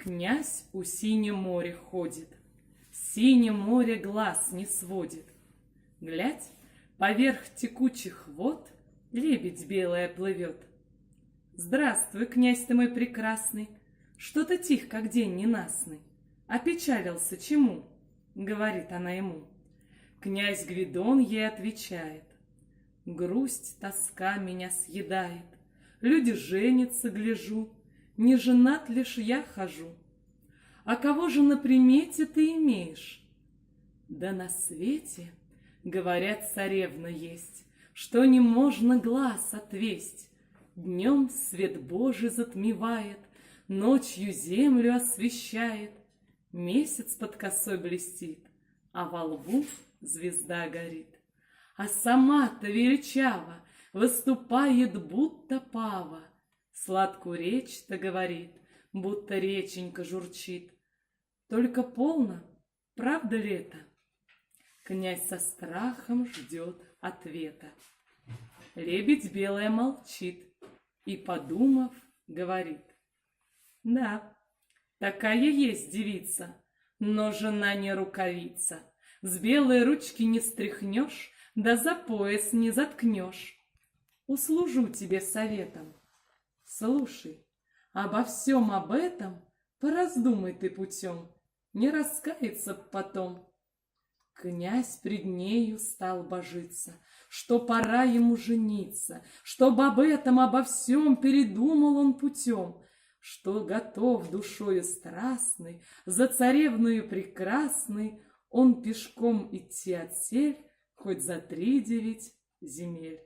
Князь у синем море ходит, синее море глаз не сводит. Глядь, поверх текучих вод лебедь белая плывет. Здравствуй, князь ты мой прекрасный, что-то тих, как день ненастный. Опечалился чему? Говорит она ему. Князь Гвидон ей отвечает. Грусть, тоска меня съедает, люди женятся, гляжу, не женат лишь я хожу. А кого же на примете ты имеешь? Да на свете, говорят, царевна есть, что не можно глаз отвесть. Днем свет Божий затмевает, ночью землю освещает. Месяц под косой блестит, а во лбу звезда горит. А сама-то величава выступает, будто пава. Сладкую речь-то говорит, будто реченька журчит. Только полно, правда ли это? Князь со страхом ждет ответа. Лебедь белая молчит и, подумав, говорит. Да, такая есть девица, но жена не рукавица. С белой ручки не стряхнешь, да за пояс не заткнешь. Услужу тебе советом. Слушай, обо всем об этом пораздумай ты путем, не раскается потом. Князь пред нею стал божиться, что пора ему жениться, чтоб об этом, обо всем передумал он путем, что готов душою страстной, за царевною прекрасной, он пешком идти отсель, хоть за 3-9 земель.